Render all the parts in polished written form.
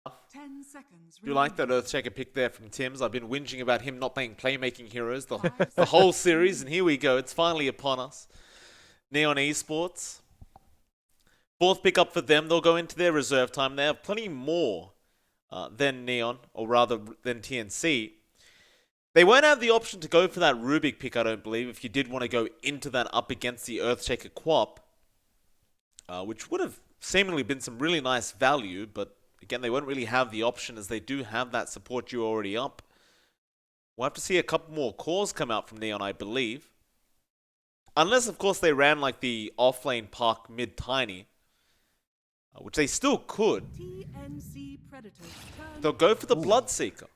Do you like that Earthshaker pick there from Tim's? I've been whinging about him not playing playmaking heroes the whole series, and here we go. It's finally upon us. Neon Esports. Fourth pickup for them. They'll go into their reserve time. They have plenty more than Neon, or rather than TNC. They won't have the option to go for that Rubik pick, I don't believe, if you did want to go into that up against the Earthshaker Quap, which would have seemingly been some really nice value, but again, they won't really have the option as they do have that support due already up. We'll have to see a couple more cores come out from Neon, I believe. Unless, of course, they ran like the offlane Park mid-tiny, which they still could. They'll go for the Bloodseeker.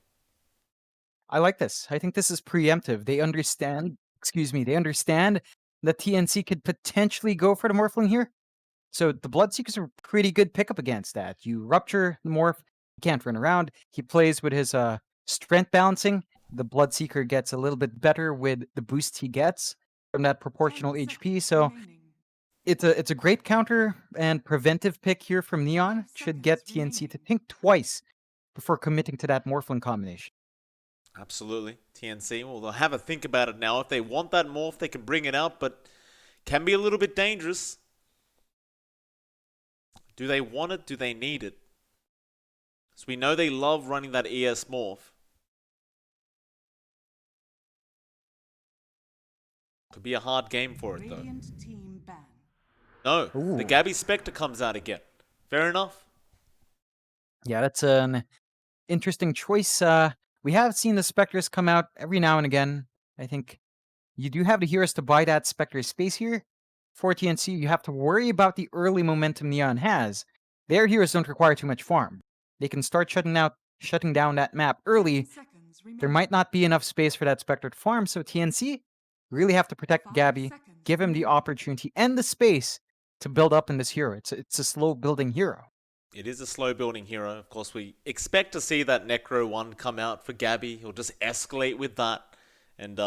I like this. I think this is preemptive. They understand, they understand that TNC could potentially go for the Morphling here. So the Bloodseeker's a pretty good pickup against that. You rupture the Morph, he can't run around. He plays with his strength balancing. The Bloodseeker gets a little bit better with the boost he gets from that proportional HP. So it's a great counter and preventive pick here from Neon. Should get TNC to think twice before committing to that Morphling combination. Absolutely. TNC, well, they'll have a think about it now. If they want that morph, they can bring it out, but can be a little bit dangerous. Do they want it? Do they need it? So we know they love running that ES morph. Could be a hard game for it, though. No, Ooh. the Gabby Spectre comes out again. Fair enough. Yeah, that's an interesting choice. We have seen the Spectres come out every now and again. I think you do have the heroes to buy that Spectre space here. For TNC, you have to worry about the early momentum Neon has. Their heroes don't require too much farm. They can start shutting down that map early. There might not be enough space for that Spectre to farm, so TNC really have to protect Gabby, give him the opportunity and the space to build up in this hero. It's a slow building hero. It is a slow building hero. Of course, we expect to see that Necro 1 come out for Gabby. He'll just escalate with that. And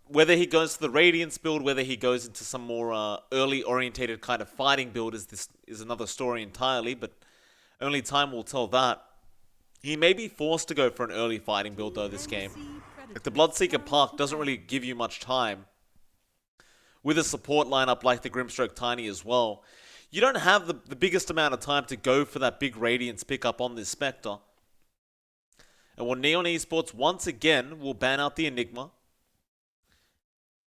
whether he goes to the Radiance build, whether he goes into some more early orientated kind of fighting build is another story entirely, but only time will tell that. He may be forced to go for an early fighting build though this game. Like the Bloodseeker Park doesn't really give you much time. With a support lineup like the Grimstroke Tiny as well, you don't have the biggest amount of time to go for that big Radiance pickup on this Spectre. And while Neon Esports once again will ban out the Enigma,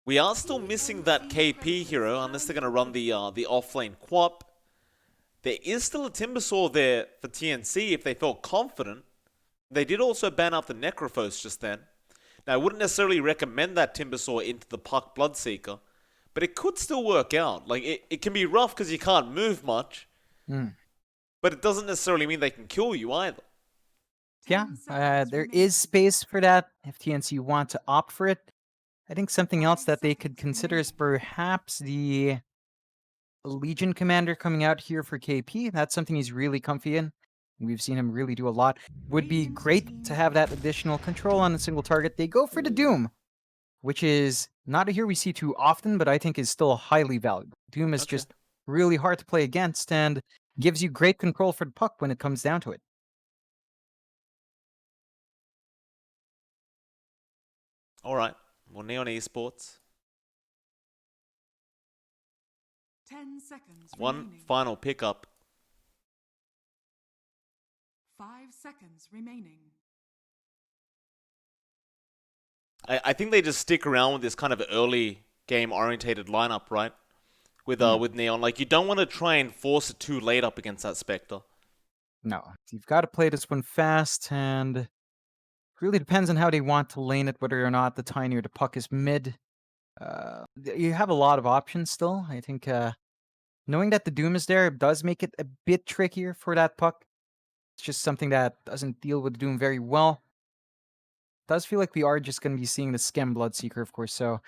we are still missing that KP hero unless they're going to run the offlane Quap. There is still a Timbersaw there for TNC if they felt confident. They did also ban out the Necrophos just then. Now I wouldn't necessarily recommend that Timbersaw into the Puck Bloodseeker, but it could still work out. Like, it can be rough because you can't move much. But it doesn't necessarily mean they can kill you either. Yeah, there is space for that if TNC want to opt for it. I think something else that they could consider is perhaps the Legion Commander coming out here for KP. That's something he's really comfy in. We've seen him really do a lot. Would be great to have that additional control on a single target. They go for the Doom, which is not a hero we see too often, but I think is still highly valuable. Doom is just really hard to play against and gives you great control for the puck when it comes down to it. All right. Well, Neon Esports. 10 seconds One remaining. final pickup. 5 seconds remaining. I think they just stick around with this kind of early game orientated lineup, right? With Neon. Like, you don't want to try and force it too late up against that Spectre. No, you've got to play this one fast, and it really depends on how they want to lane it, whether or not the Tiny or the Puck is mid. You have a lot of options still. I think knowing that the Doom is there does make it a bit trickier for that Puck. It's just something that doesn't deal with Doom very well. Does feel like we are just going to be seeing the Schem Bloodseeker, of course, so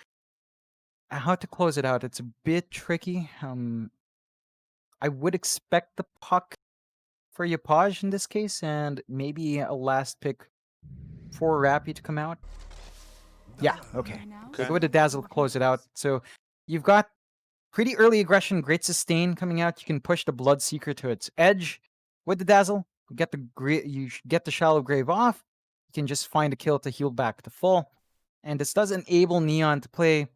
how to close it out, it's a bit tricky. I would expect the Puck for Yapaj in this case, and maybe a last pick for Rappy to come out. Yeah, okay. Go with the Dazzle to close it out. So you've got pretty early aggression, great sustain coming out. You can push the Bloodseeker to its edge with the Dazzle. you get the shallow grave off. You can just find a kill to heal back to full. And this does enable Neon to play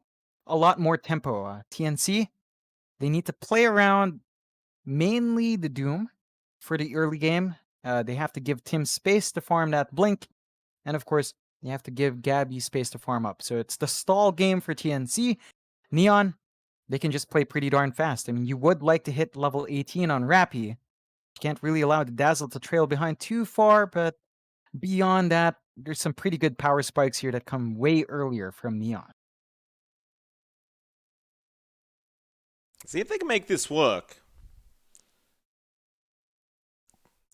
a lot more tempo. TNC, they need to play around mainly the Doom for the early game. They have to give Tim space to farm that Blink. And of course, they have to give Gabby space to farm up. So it's the stall game for TNC. Neon, they can just play pretty darn fast. I mean, you would like to hit level 18 on Rappy. You can't really allow the Dazzle to trail behind too far, but beyond that, there's some pretty good power spikes here that come way earlier from Neon. See if they can make this work.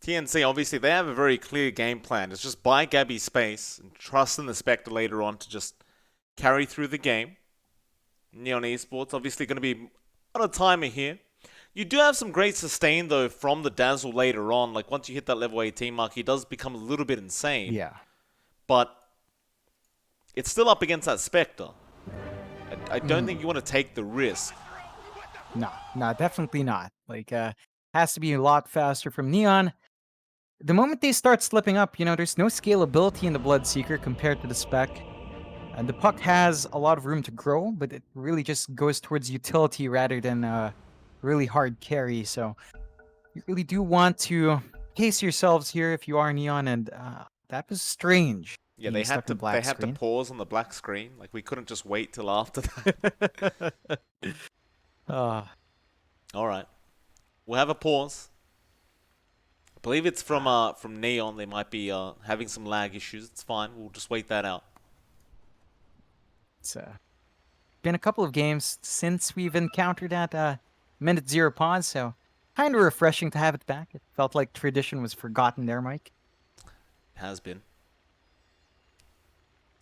TNC, obviously, they have a very clear game plan. It's just buy Gabby space and trust in the Spectre later on to just carry through the game. Neon Esports, obviously going to be on a timer here. You do have some great sustain, though, from the Dazzle later on. Like, once you hit that level 18 mark, he does become a little bit insane. Yeah. But it's still up against that Spectre. I don't think you want to take the risk. No, definitely not. Like, has to be a lot faster from Neon. The moment they start slipping up, there's no scalability in the Bloodseeker compared to the Spec. And the Puck has a lot of room to grow, but it really just goes towards utility rather than really hard carry. So you really do want to pace yourselves here if you are Neon, and that was strange. Yeah, being they had stuck in to black screen. pause on the black screen. Like, we couldn't just wait till after that. All right, we'll have a pause. I believe it's from Neon. They might be having some lag issues. It's fine. We'll just wait that out. It's been a couple of games since we've encountered that minute zero pause, so kind of refreshing to have it back. It felt like tradition was forgotten there, Mike. It has been.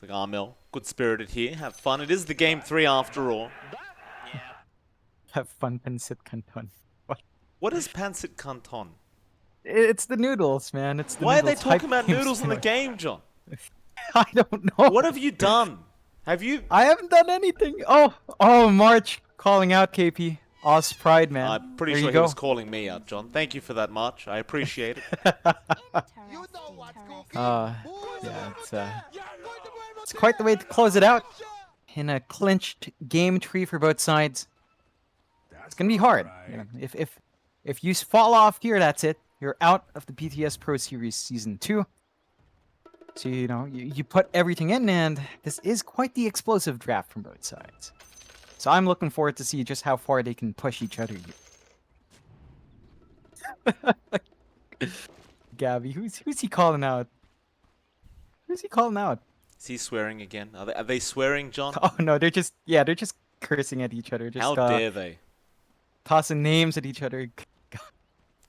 Like Armel, good spirited here. Have fun. It is the game 3 after all. Have fun, Pensit Canton. What is Pansit Canton? It's the noodles, man. It's the Why are they noodles. talking Hype about games noodles in the anyway. game, John? I don't know. What have you done? Have you? I haven't done anything. Oh, March calling out KP. Oz Pride, man. I'm pretty There sure you he go. was calling me out, John. Thank you for that, March. I appreciate it. Yeah, it's quite the way to close it out in a clinched game tree for both sides. It's gonna be hard. If you fall off here, that's it. You're out of the BTS Pro Series Season 2. So, you put everything in, and this is quite the explosive draft from both sides. So I'm looking forward to see just how far they can push each other here. Gabby, who's he calling out? Who's he calling out? Is he swearing again? Are they swearing, John? Oh no, they're just cursing at each other. Just How dare they? tossing names at each other.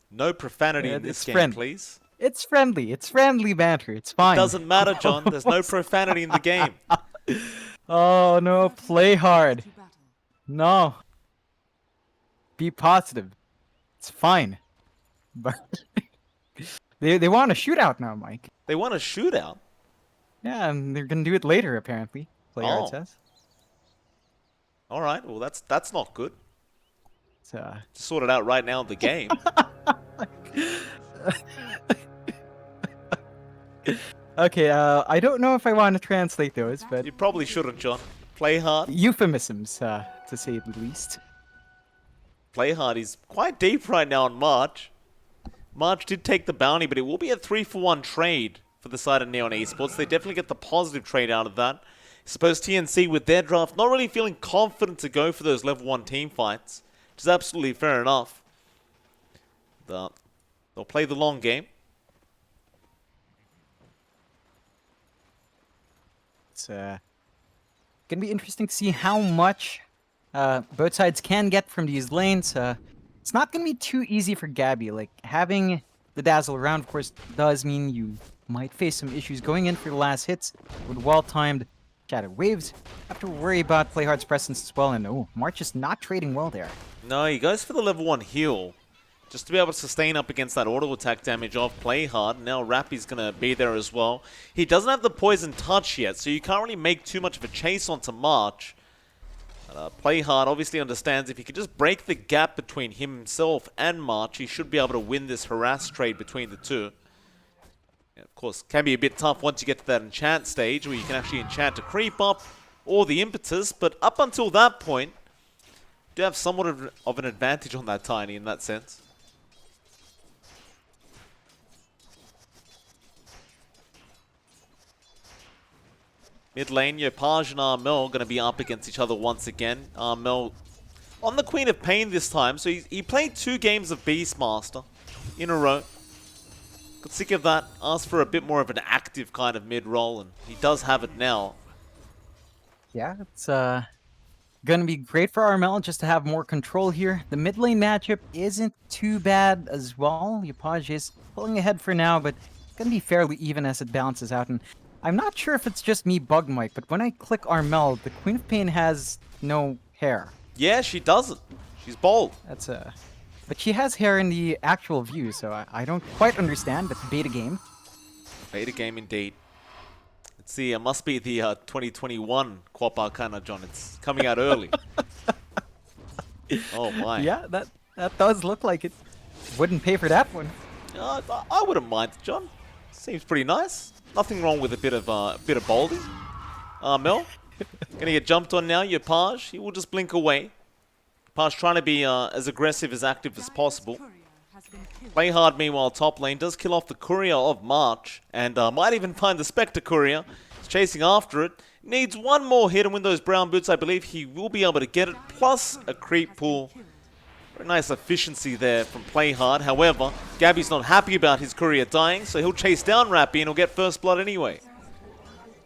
No profanity in this it's game, friendly. please. It's friendly. It's friendly banter. It's fine. Doesn't matter, John. There's no profanity in the game. Oh no, play hard. To battle. No. Be positive. It's fine. But they want a shootout now, Mike. They want a shootout. Yeah, and they're gonna do it later apparently. Play hard Oh. says. All right. Well, that's not good. It's, Just sort it out right now in the game. okay, I don't know if I want to translate those, but You probably shouldn't, John. Play hard. euphemisms, to say the least. Play hard. He's quite deep right now on March. March did take the bounty, but it will be a 3-for-1 trade for the side of Neon Esports. They definitely get the positive trade out of that. I suppose TNC, with their draft, not really feeling confident to go for those level 1 team fights, which is absolutely fair enough. They'll play the long game. It's gonna be interesting to see how much both sides can get from these lanes. It's not gonna be too easy for Gabby. Like, having the Dazzle around, of course, does mean you might face some issues going in for the last hits with well-timed shadow waves. Have to worry about Playhard's presence as well, and March is not trading well there. No, he goes for the level 1 heal. Just to be able to sustain up against that auto attack damage of Play Hard. Now Rappy's going to be there as well. He doesn't have the poison touch yet, so you can't really make too much of a chase onto March. Play Hard obviously understands if he can just break the gap between himself and March, he should be able to win this harass trade between the two. Yeah, of course, can be a bit tough once you get to that enchant stage where you can actually enchant a creep up or the impetus, but up until that point, you do have somewhat of an advantage on that Tiny in that sense. Mid lane, Yopaj and Armel going to be up against each other once again. Armel on the Queen of Pain this time, so he played 2 games of Beastmaster in a row. Got sick of that, asked for a bit more of an active kind of mid-roll, and he does have it now. Yeah, it's going to be great for Armel just to have more control here. The mid lane matchup isn't too bad as well. Yopaj is pulling ahead for now, but it's going to be fairly even as it balances out. And I'm not sure if it's just me bug Mike, but when I click Armel, the Queen of Pain has no hair. Yeah, she doesn't. She's bald. That's but she has hair in the actual view, so I don't quite understand, but beta game. Beta game indeed. Let's see, it must be the 2021 Quap Arcana, John. It's coming out early. Oh my. Yeah, that does look like it. Wouldn't pay for that one. I wouldn't mind, John. Seems pretty nice. Nothing wrong with a bit of bolding. Mel, gonna get jumped on now. Yopaj, he will just blink away. Yopaj trying to be as aggressive, as active as possible. Play Hard, meanwhile, top lane does kill off the Courier of March, and might even find the Spectre Courier. He's chasing after it. Needs one more hit and win those brown boots. I believe he will be able to get it, plus a creep pool. Very nice efficiency there from Play Hard. However, Gabby's not happy about his Courier dying, so he'll chase down Rappy and he'll get first blood anyway.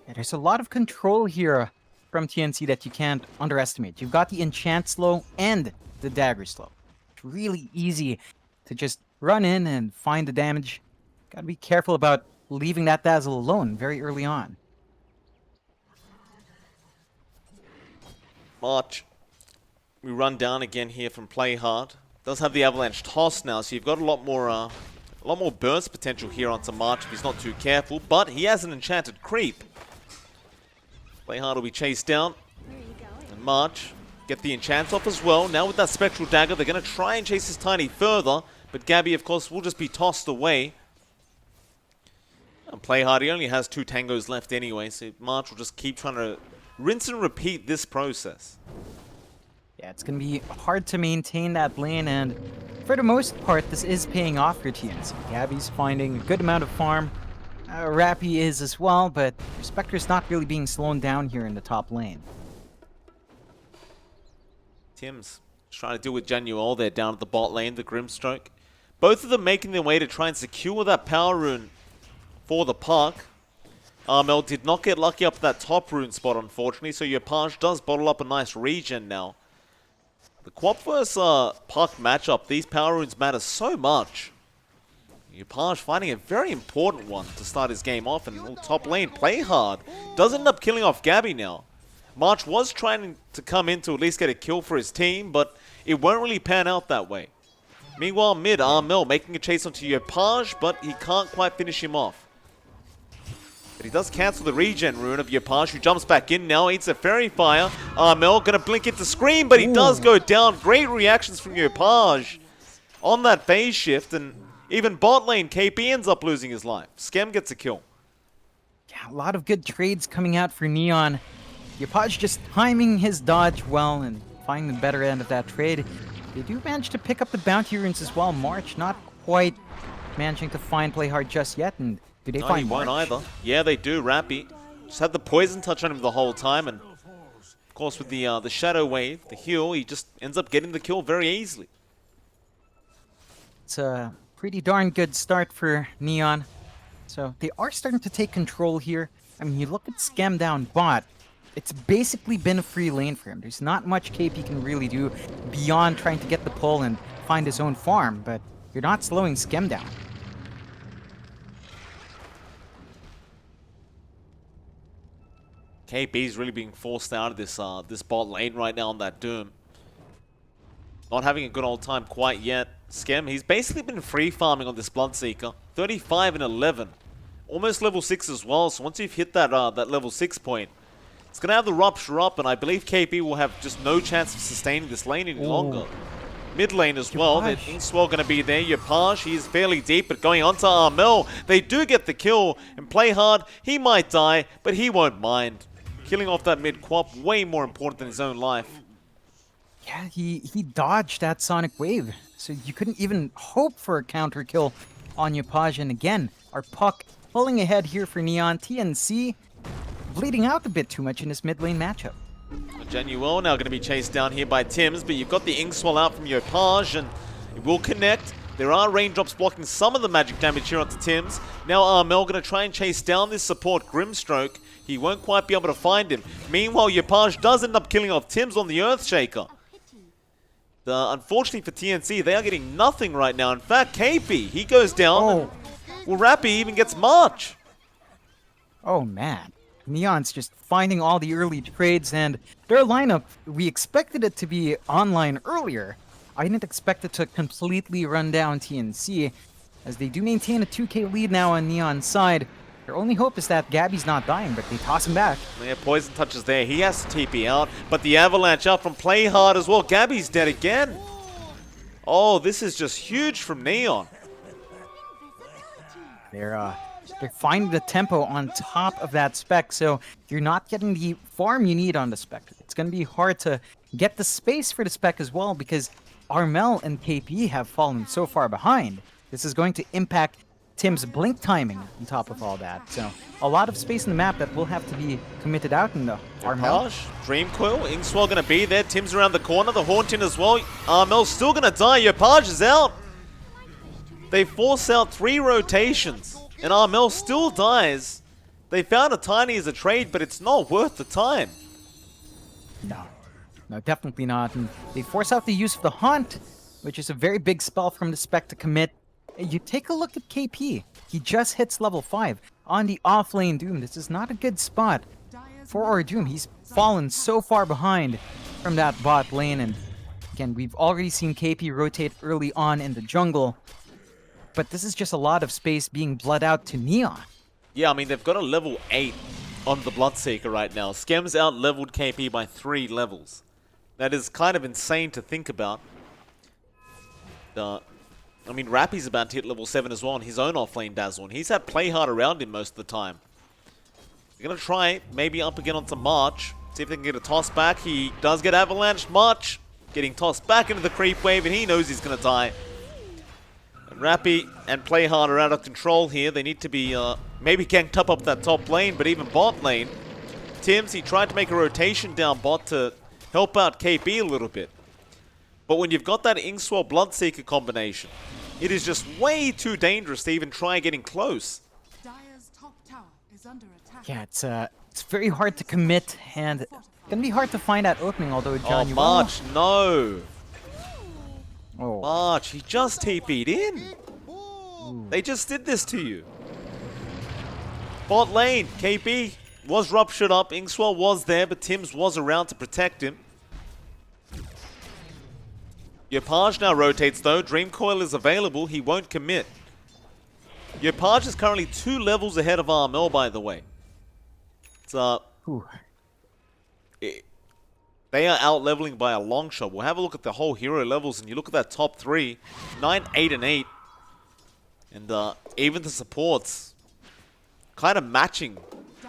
Yeah, there's a lot of control here from TNC that you can't underestimate. You've got the enchant slow and the dagger slow. It's really easy to just run in and find the damage. Gotta be careful about leaving that dazzle alone very early on. March. We run down again here from Play Hard. Does have the Avalanche toss now, so you've got a lot more burst potential here onto March if he's not too careful. But he has an enchanted creep. Play Hard will be chased down, and March get the enchant off as well. Now with that Spectral Dagger, they're going to try and chase his Tiny further, but Gabby, of course, will just be tossed away. And Play Hard, he only has 2 tangos left anyway, so March will just keep trying to rinse and repeat this process. Yeah, it's going to be hard to maintain that lane, and for the most part, this is paying off for TNC. Gabby's finding a good amount of farm. Rappy is as well, but Spectre's not really being slowed down here in the top lane. Tim's trying to deal with Januel there down at the bot lane, the Grimstroke. Both of them making their way to try and secure that power rune for the park. Armel did not get lucky up that top rune spot, unfortunately, so Yopaj does bottle up a nice regen now. The Quap vs Park matchup, these power runes matter so much. Yopaj finding a very important one to start his game off, and top lane, Play Hard does end up killing off Gabby now. March was trying to come in to at least get a kill for his team, but it won't really pan out that way. Meanwhile, mid, Armel making a chase onto Yopaj, but he can't quite finish him off. But he does cancel the regen rune of Yopaj, who jumps back in now, eats a Fairy Fire. Armel gonna blink into Scream, but he does go down. Great reactions from Yopaj on that phase shift, and even bot lane, KP ends up losing his life. Skem gets a kill. Yeah, a lot of good trades coming out for Neon. Yopaj just timing his dodge well and finding the better end of that trade. They do manage to pick up the bounty runes as well. March not quite managing to find Play Hard just yet, and do they find March? No, he won't either. Yeah, they do. Rappy just had the poison touch on him the whole time, and of course with the Shadow Wave, the heal, he just ends up getting the kill very easily. It's a pretty darn good start for Neon. So they are starting to take control here. I mean, you look at Scam down bot, it's basically been a free lane for him. There's not much KP can really do beyond trying to get the pull and find his own farm, but you're not slowing Scam down. KP's really being forced out of this this bot lane right now on that Doom. Not having a good old time quite yet. Skem, he's basically been free farming on this Bloodseeker. 35 and 11. Almost level 6 as well, so once you've hit that that level 6 point, It's going to have the Rupture up, and I believe KP will have just no chance of sustaining this lane any longer. Mid lane as well, that Inkswell going to be there. Yopaj, he is fairly deep, but going onto Armel, they do get the kill, and play hard. He might die, but he won't mind. Killing off that mid quap, way more important than his own life. Yeah, he dodged that Sonic Wave, so you couldn't even hope for a counter kill on Yopaj. And again, our puck pulling ahead here for Neon. TNC bleeding out a bit too much in this mid lane matchup. Genuel now going to be chased down here by Tims, but you've got the Inkswell out from Yopaj, and it will connect. There are raindrops blocking some of the magic damage here onto Tims. Now Armel going to try and chase down this support Grimstroke. He won't quite be able to find him. Meanwhile, Yopaj does end up killing off Tims on the Earthshaker. Unfortunately for TNC, they are getting nothing right now. In fact, KP, he goes down. Well, Rappy even gets March. Oh, man. Neon's just finding all the early trades, and their lineup, we expected it to be online earlier. I didn't expect it to completely run down TNC, as they do maintain a 2k lead now on Neon's side. Their only hope is that Gabby's not dying, but they toss him back. Yeah, Poison touches there. He has to TP out, but the Avalanche out from Play Hard as well. Gabby's dead again. Oh, this is just huge from Neon. They're finding the tempo on top of that spec, so you're not getting the farm you need on the spec. It's going to be hard to get the space for the spec as well, because Armel and KP have fallen so far behind. This is going to impact Tim's blink timing on top of all that. So a lot of space in the map that will have to be committed out in the Armel. Dream Coil, Inkswell going to be there. Tim's around the corner, the Haunting as well. Armel's still going to die. Yopaj is out. They force out 3 rotations, and Armel still dies. They found a Tiny as a trade, but it's not worth the time. No, definitely not. And they force out the use of the Haunt, which is a very big spell from the spec to commit. You take a look at KP. He just hits level 5 on the offlane Doom. This is not a good spot for our Doom. He's fallen so far behind from that bot lane. And again, we've already seen KP rotate early on in the jungle. But this is just a lot of space being bled out to Neon. Yeah, I mean, they've got a level 8 on the Bloodseeker right now. Skems out-leveled KP by 3 levels. That is kind of insane to think about. I mean, Rappy's about to hit level 7 as well on his own offlane Dazzle, and he's had Play Hard around him most of the time. They're going to try, maybe up again onto March, see if they can get a toss back. He does get avalanched. March getting tossed back into the creep wave, and he knows he's going to die. And Rappy and Play Hard are out of control here. They need to be maybe ganked up that top lane, but even bot lane. Tims, he tried to make a rotation down bot to help out KP a little bit. But when you've got that Inkswell Bloodseeker combination, it is just way too dangerous to even try getting close. Dire's top tower is under attack. Yeah, it's very hard to commit, and it's gonna be hard to find that opening, although John, oh, March, no. Oh. March, he just TP'd in. They just did this to you. Bot lane, KP was ruptured up. Inkswell was there, but Tims was around to protect him. Yopaj now rotates though. Dream Coil is available. He won't commit. Yopaj is currently 2 levels ahead of Armel, by the way. It's they are out-leveling by a long shot. We'll have a look at the whole hero levels, and you look at that top 3. 9, 8, and 8. And even the supports kind of matching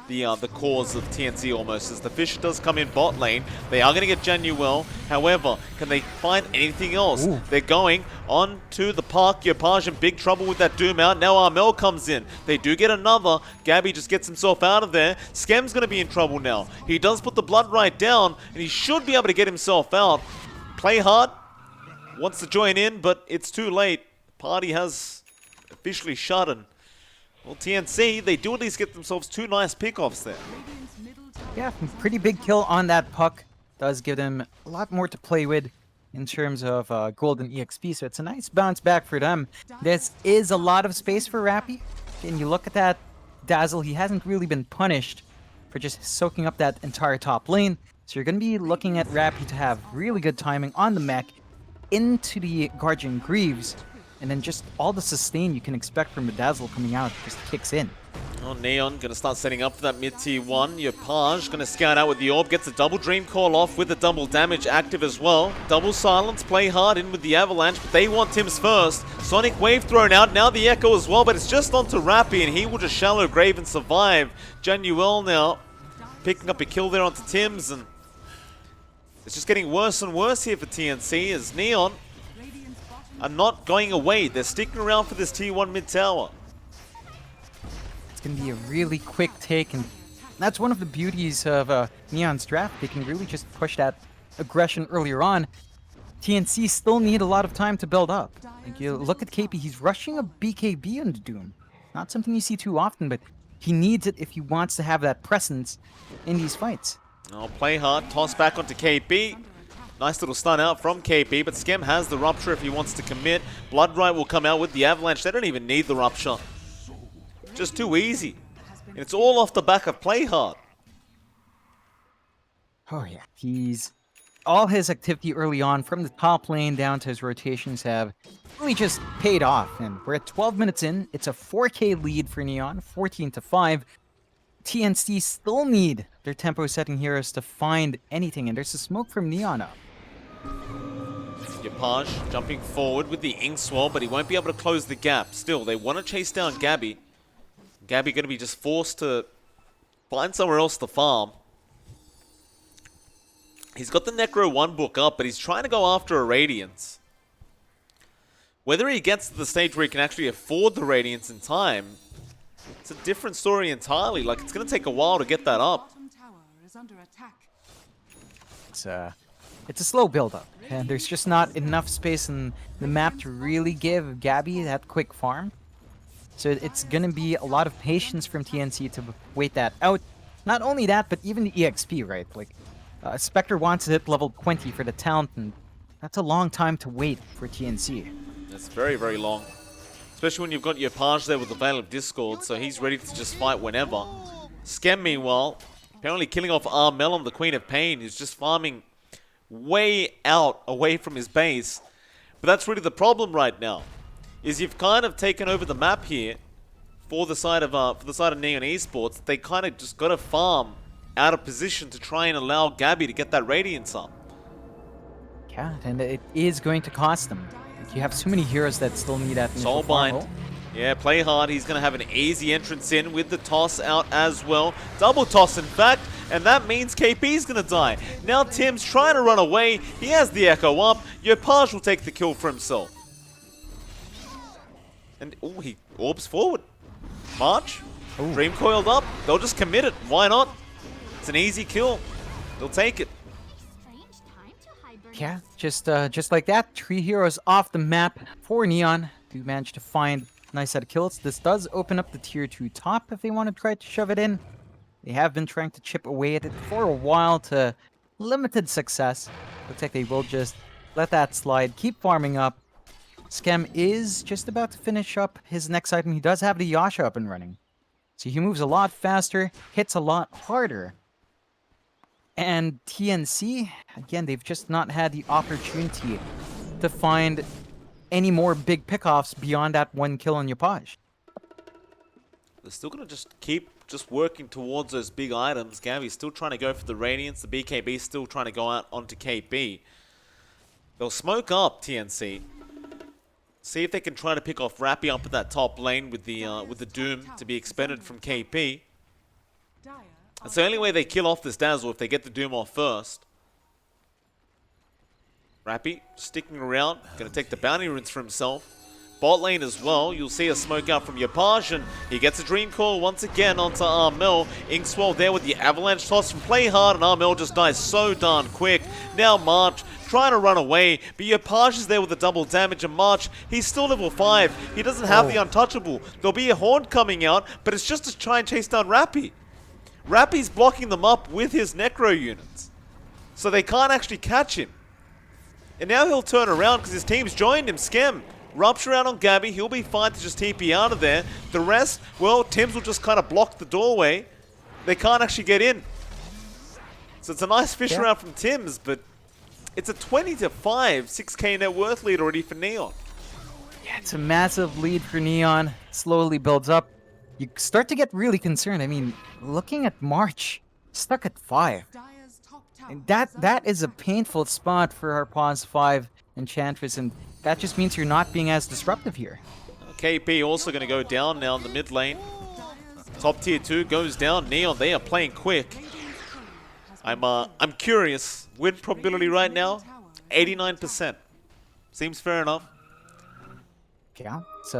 the cause of TNC almost, as the Fisher does come in bot lane. They are going to get Genuel. However, can they find anything else? Ooh. They're going on to the park. Yopaj in big trouble with that Doom out. Now Armel comes in. They do get another. Gabby just gets himself out of there. Skem's going to be in trouble now. He does put the blood right down, and he should be able to get himself out. Play Hard wants to join in, but it's too late. Party has officially shut, and well, TNC, they do at least get themselves 2 nice pickoffs there. Yeah, pretty big kill on that puck. Does give them a lot more to play with in terms of gold and EXP, so it's a nice bounce back for them. This is a lot of space for Rappy. And you look at that Dazzle, he hasn't really been punished for just soaking up that entire top lane. So you're going to be looking at Rappy to have really good timing on the mech into the Guardian Greaves. And then just all the sustain you can expect from the Dazzle coming out just kicks in. Oh, Neon gonna start setting up for that mid tier 1. Yopaj gonna scout out with the orb, gets a double dream call off with a double damage active as well. Double silence, play hard in with the avalanche, but they want Tim's first. Sonic wave thrown out, now the echo as well, but it's just onto Rappy and he will just shallow grave and survive. Januel now picking up a kill there onto Tim's, and it's just getting worse and worse here for TNC as Neon are not going away. They're sticking around for this tier 1 mid tower. It's going to be a really quick take, and that's one of the beauties of Neon's draft. They can really just push that aggression earlier on. TNC still need a lot of time to build up. Like, you look at KP, he's rushing a BKB into Doom. Not something you see too often, but he needs it if he wants to have that presence in these fights. I'll play hard, toss back onto KP. Nice little stun out from KP, but Skem has the Rupture if he wants to commit. Bloodright will come out with the Avalanche. They don't even need the Rupture. Just too easy. And it's all off the back of play hard. Oh yeah, all his activity early on, from the top lane down to his rotations, have really just paid off. And we're at 12 minutes in. It's a 4K lead for Neon, 14-5. TNC still need their tempo-setting heroes to find anything, and there's a smoke from Neon up. Yopaj jumping forward with the Ink Swirl, but he won't be able to close the gap. Still, they want to chase down Gabby. Gabby going to be just forced to find somewhere else to farm. He's got the Necro 1 book up, but he's trying to go after a Radiance. Whether he gets to the stage where he can actually afford the Radiance in time, it's a different story entirely. Like, it's going to take a while to get that up. Bottom tower is under attack. It's a slow build-up, and there's just not enough space in the map to really give Gabby that quick farm. So it's going to be a lot of patience from TNC to wait that out. Not only that, but even the EXP, right? Like, Spectre wants to hit level 20 for the talent, and that's a long time to wait for TNC. It's very, very long. Especially when you've got your Page there with the Veil of Discord, so he's ready to just fight whenever. Skem, meanwhile, apparently killing off Armelum, the Queen of Pain, who's just farming way out away from his base. But that's really the problem right now, is you've kind of taken over the map here for the side of Neon Esports. They kind of just got to farm out of position to try and allow Gabby to get that Radiance up. Yeah, and it is going to cost them. Like, you have so many heroes that still need that initial farm. Soulbind. Yeah, play hard. He's going to have an easy entrance in with the toss out as well. Double toss, in fact, and that means KP's going to die. Now Tim's trying to run away. He has the Echo up. Yopaj will take the kill for himself. And, oh, he orbs forward. March. Ooh. Dream coiled up. They'll just commit it. Why not? It's an easy kill. They'll take it. Yeah, just like that, 3 heroes off the map for Neon. Do manage to find a nice set of kills. This does open up the tier 2 top if they want to try to shove it in. They have been trying to chip away at it for a while to limited success. Looks like they will just let that slide, keep farming up. Skem is just about to finish up his next item. He does have the Yasha up and running. So he moves a lot faster, hits a lot harder. And TNC, again, they've just not had the opportunity to find any more big pickoffs beyond that 1 kill on Yopaj. They're still going to just keep working towards those big items. Gabby's still trying to go for the Radiance. The BKB's still trying to go out onto KP. They'll smoke up TNC. See if they can try to pick off Rappy up at that top lane with the Doom to be expended from KP. It's the only way they kill off this Dazzle, if they get the Doom off first. Rappy sticking around, going to take the bounty runes for himself. Bot lane as well, you'll see a smoke out from Yopaj, and he gets a Dream Call once again onto Armel. Inkswell there with the Avalanche toss from Play Hard, and Armel just dies so darn quick. Now March trying to run away, but Yopaj is there with the double damage, and March, he's still level 5. He doesn't have the Untouchable. There'll be a Haunt coming out, but it's just to try and chase down Rappy. Rappy's blocking them up with his Necro units, so they can't actually catch him. And now he'll turn around because his team's joined him. Skem, Rupture out on Gabby. He'll be fine to just TP out of there. The rest, well, Tims will just kind of block the doorway. They can't actually get in. So it's a nice fish round from Tims, but it's a 20-5, 6k net worth lead already for Neon. Yeah, it's a massive lead for Neon. Slowly builds up. you start to get really concerned. I mean, looking at March, stuck at 5. Dire's top tower And is that under is a attack. painful spot for our pause 5 Enchantress, and that just means you're not being as disruptive here. KP also going to go down now in the mid lane. Dire's Top tier 2 goes down. Neon, they are playing quick. Radiant's courier has been I'm curious. Win probability right now, 89%. Seems fair enough. Yeah, it's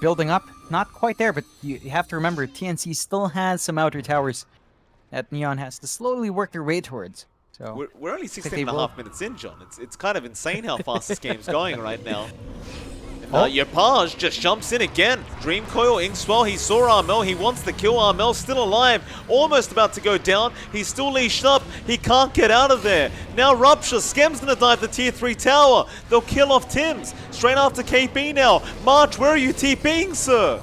building up. Not quite there, but you have to remember, TNC still has some outer towers that Neon has to slowly work their way towards. So We're only think 16 they and a will. half minutes in, John. It's kind of insane how fast this game's going right now. Oh. Yopaj just jumps in again. Dream Coil, Inkswell, he saw Armel, he wants to kill Armel, still alive, almost about to go down. He's still leashed up, he can't get out of there. Now Rupture, Skem's gonna dive the tier 3 tower. They'll kill off Tims, straight after KP now. March, where are you TPing, sir?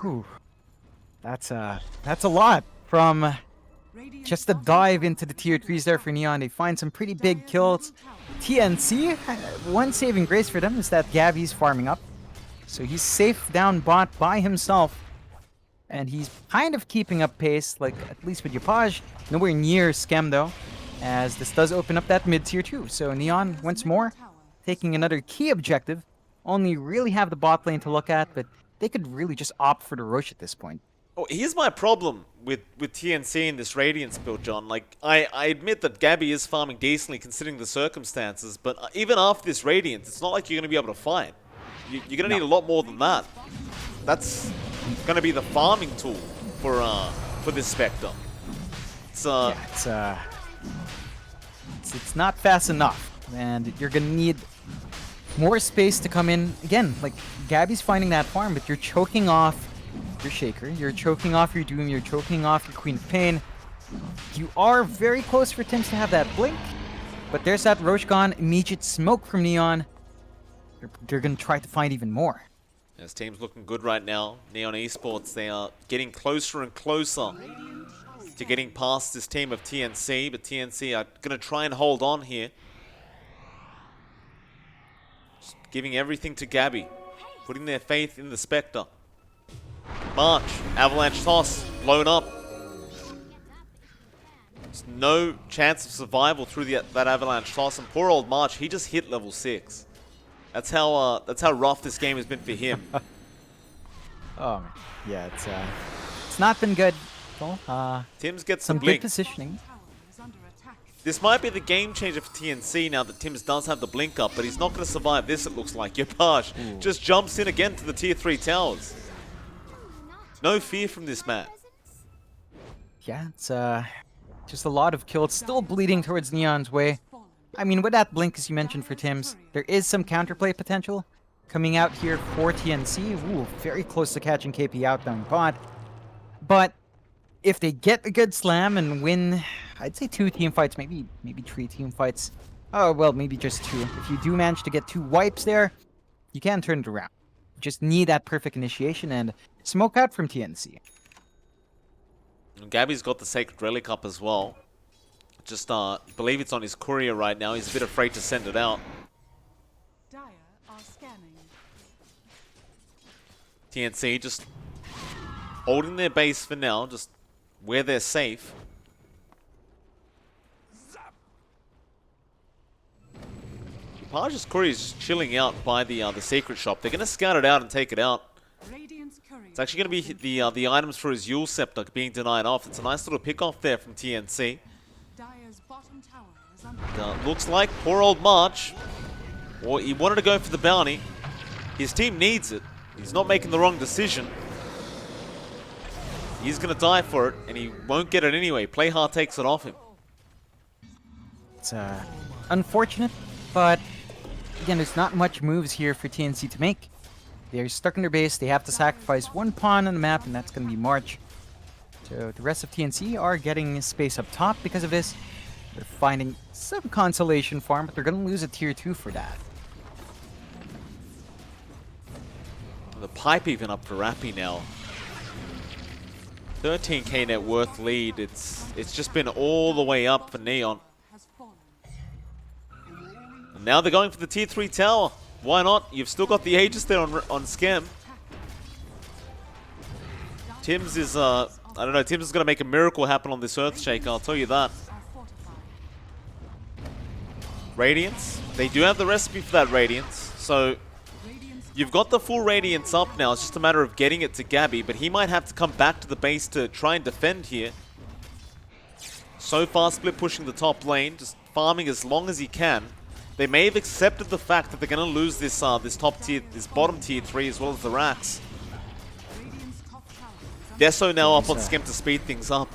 Whew. That's a lot from Radiant's just a top dive tower into the is tier under 3s there attack. for Neon. They find some pretty big Dire's kills. middle tower TNC, one saving grace for them is that Gabby's farming up. So he's safe down bot by himself. And he's kind of keeping up pace, like at least with Yopaj. Nowhere near Skem though, as this does open up that mid tier 2. So Neon, once more, taking another key objective. Only really have the bot lane to look at, but they could really just opt for the Roche at this point. Oh, here's my problem with TNC in this Radiance build, John. Like, I admit that Gabby is farming decently considering the circumstances, but even after this Radiance, it's not like you're going to be able to fight. You're going to need a lot more than that. That's going to be the farming tool for this Spectre. It's, Yeah, it's not fast enough, and you're gonna need more space to come in. Again, like Gabby's finding that farm, but you're choking off your Shaker, you're choking off your Doom, you're choking off your Queen of Pain. You are very close for Tims to have that blink, but there's that Roche gone, immediate smoke from Neon. They're gonna try to find even more. This team's looking good right now. Neon Esports, they are getting closer and closer to getting past this team of TNC, but TNC are going to try and hold on here. Just giving everything to Gabby, putting their faith in the Spectre. March, Avalanche Toss, blown up. There's no chance of survival through that Avalanche Toss, and poor old March, he just hit level 6. That's how rough this game has been for him. Oh man, yeah, it's not been good. Well, Tims gets some the good blink. positioning. tower is under attack. This might be the game changer for TNC now that Tims does have the blink up, but he's not going to survive this, it looks like. Yopaj just jumps in again to the tier 3 towers. No fear from this man. Yeah, it's just a lot of kills, still bleeding towards Neon's way. Fallen. I mean, with that blink, as you mentioned for Tims, there is some counterplay potential coming out here for TNC. Ooh, very close to catching KP out down pod. But if they get a good slam and win, I'd say 2 team fights, maybe 3 team fights. Oh, well, maybe just 2. If you do manage to get 2 wipes there, you can turn it around. Just need that perfect initiation and smoke out from TNC. And Gabby's got the Sacred Relic up as well. Just believe it's on his courier right now. He's a bit afraid to send it out. Dire are scanning. TNC just holding their base for now, just where they're safe. Yopaj's courier is just chilling out by the secret shop. They're going to scout it out and take it out. Radiant's courier It's actually going to be the items for his Yule Scepter being denied off. It's a nice little pick off there from TNC. Dire's bottom tower is under Looks like poor old March, or he wanted to go for the bounty. His team needs it. He's not making the wrong decision. He's going to die for it, and he won't get it anyway. Playhard takes it off him. It's unfortunate, but again, there's not much moves here for TNC to make. They're stuck in their base. They have to sacrifice 1 pawn on the map, and that's going to be March. So the rest of TNC are getting space up top because of this. They're finding some consolation farm, but they're going to lose a tier 2 for that. The pipe even up for Rappy now. 13k net worth lead. It's just been all the way up for Neon. has fallen. And now they're going for the tier 3 tower. Why not? You've still got the Aegis there on Scam. Tim's is, I don't know, Tim's is going to make a miracle happen on this Earthshaker, I'll tell you that. Radiance. They do have the recipe for that Radiance. So, you've got the full Radiance up now. It's just a matter of getting it to Gabby. But he might have to come back to the base to try and defend here. So far, Split pushing the top lane. Just farming as long as he can. They may have accepted the fact that they're going to lose this top tier, this bottom tier 3 as well as the racks. Deso now up on Skim to speed things up.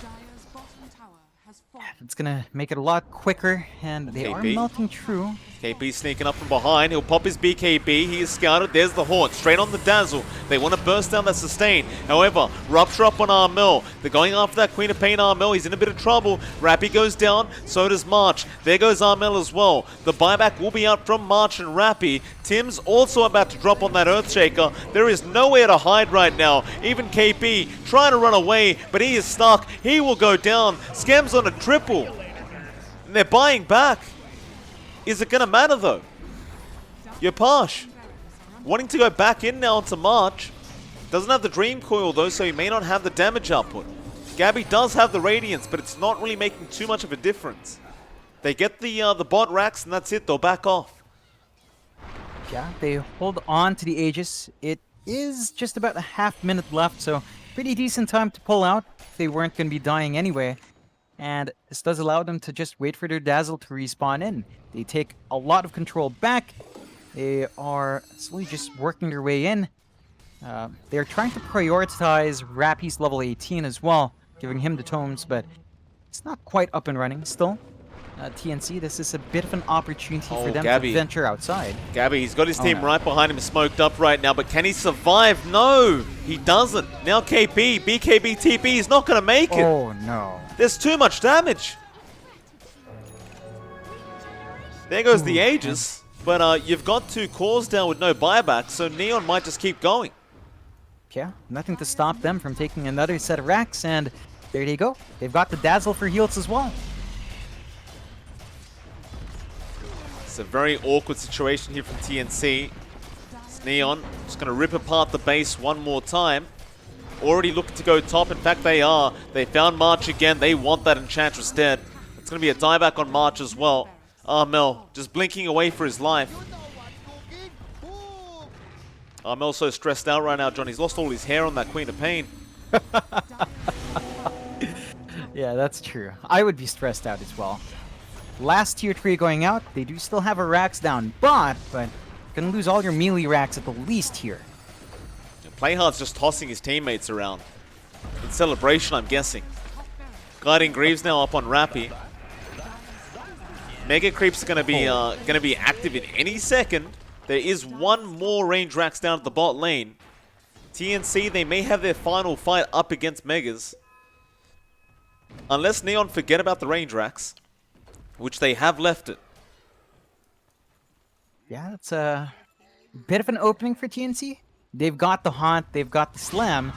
It's gonna make it a lot quicker, and they are melting true. KP sneaking up from behind. He'll pop his BKB. He is scouted. There's the Haunt. Straight on the Dazzle. They want to burst down that sustain. However, Rupture up on Armel. They're going after that Queen of Pain Armel. He's in a bit of trouble. Rappy goes down. So does March. There goes Armel as well. The buyback will be out from March and Rappy. Tim's also about to drop on that Earthshaker. There is nowhere to hide right now. Even KP trying to run away, but he is stuck. He will go down. Scam's on a triple. And they're buying back. Is it going to matter, though? Yopash wanting to go back in now onto March. Doesn't have the Dream Coil, though, so he may not have the damage output. Gabby does have the Radiance, but it's not really making too much of a difference. They get the bot racks, and that's it. They'll back off. Yeah, they hold on to the Aegis. It is just about a half-minute left, so pretty decent time to pull out if they weren't going to be dying anyway. And this does allow them to just wait for their Dazzle to respawn in. They take a lot of control back. They are slowly just working their way in. They're trying to prioritize Rappy's level 18 as well, giving him the tomes, but it's not quite up and running still. TNC, this is a bit of an opportunity for them to venture outside. Gabby, he's got his team right behind him, smoked up right now, but can he survive? No, he doesn't. Now KP, BKB, TP, he's not going to make it. Oh, no. There's too much damage. There goes the Aegis, but you've got 2 cores down with no buyback, so Neon might just keep going. Yeah, nothing to stop them from taking another set of racks, and there they go. They've got the Dazzle for heals as well. It's a very awkward situation here from TNC. It's Neon just going to rip apart the base one more time. Already looking to go top. In fact, they are. They found March again. They want that Enchantress dead. It's going to be a dieback on March as well. Armel just blinking away for his life. Armel's so stressed out right now, John. He's lost all his hair on that Queen of Pain. Yeah, that's true. I would be stressed out as well. Last tier 3 going out. They do still have a racks down bot, but you're going to lose all your melee racks at the least here. Playhard's just tossing his teammates around. In celebration, I'm guessing. Guiding Greaves now up on Rappy. Mega Creep's gonna be active in any second. There is one more range racks down at the bot lane. TNC, they may have their final fight up against Megas. Unless Neon forget about the range racks, which they have left it. Yeah, that's a bit of an opening for TNC. They've got the Haunt, they've got the Slam.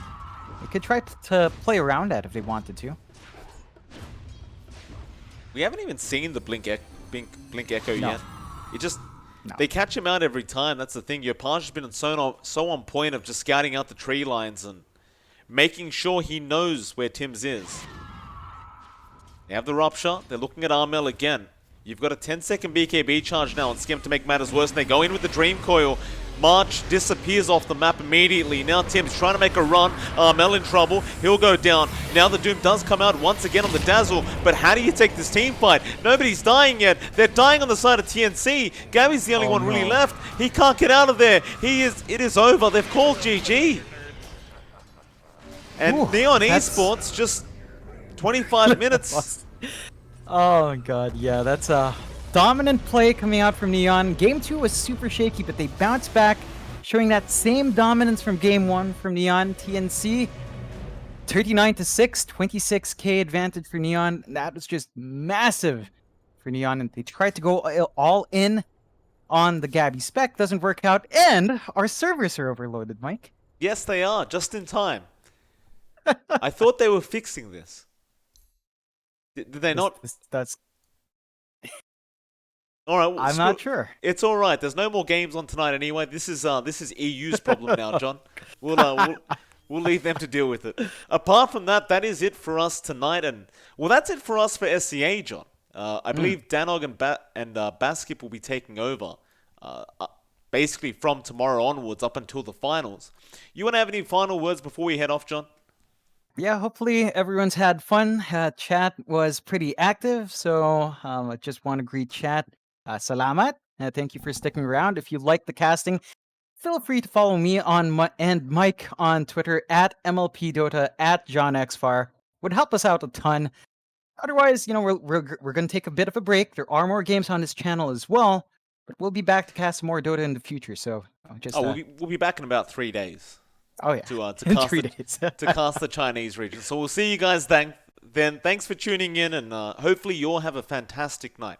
They could try to play around that if they wanted to. We haven't even seen the Blink Echo yet. It just... No. They catch him out every time, that's the thing. Yopash has been so on point of just scouting out the tree lines and making sure he knows where Tim's is. They have the Rupture, they're looking at Armel again. You've got a 10-second BKB charge now on Skim to make matters worse, and they go in with the Dream Coil. March disappears off the map immediately. Now Tim's trying to make a run. Armel in trouble. He'll go down. Now the Doom does come out once again on the Dazzle. But how do you take this team fight? Nobody's dying yet. They're dying on the side of TNC. Gabby's the only one really left. He can't get out of there. It is over. They've called GG. And Neon Esports just 25 minutes. Oh god, yeah, that's a dominant play coming out from Neon. Game 2 was super shaky, but they bounced back, showing that same dominance from Game 1 from Neon. TNC, 39-6, 26k advantage for Neon. That was just massive for Neon, and they tried to go all in on the Gabby spec. Doesn't work out, and our servers are overloaded, Mike. Yes, they are, just in time. I thought they were fixing this. Did they not? That's All right, well, I'm not sure. It's all right. There's no more games on tonight anyway. This is EU's problem now, John. We'll leave them to deal with it. Apart from that, that is it for us tonight, and well, that's it for us for SCA, John. I believe Danog and Baskip will be taking over, basically from tomorrow onwards up until the finals. You want to have any final words before we head off, John? Yeah, hopefully everyone's had fun. Chat was pretty active, so I just want to greet chat. Salamat. Thank you for sticking around. If you like the casting, feel free to follow me and Mike on Twitter at MLP Dota at johnxfire. Would help us out a ton. Otherwise, we're going to take a bit of a break. There are more games on this channel as well, but we'll be back to cast more Dota in the future. So just we'll be back in about 3 days. Oh yeah, to in cast 3 days. to cast the Chinese region. So we'll see you guys then. Thanks for tuning in, and hopefully you all have a fantastic night.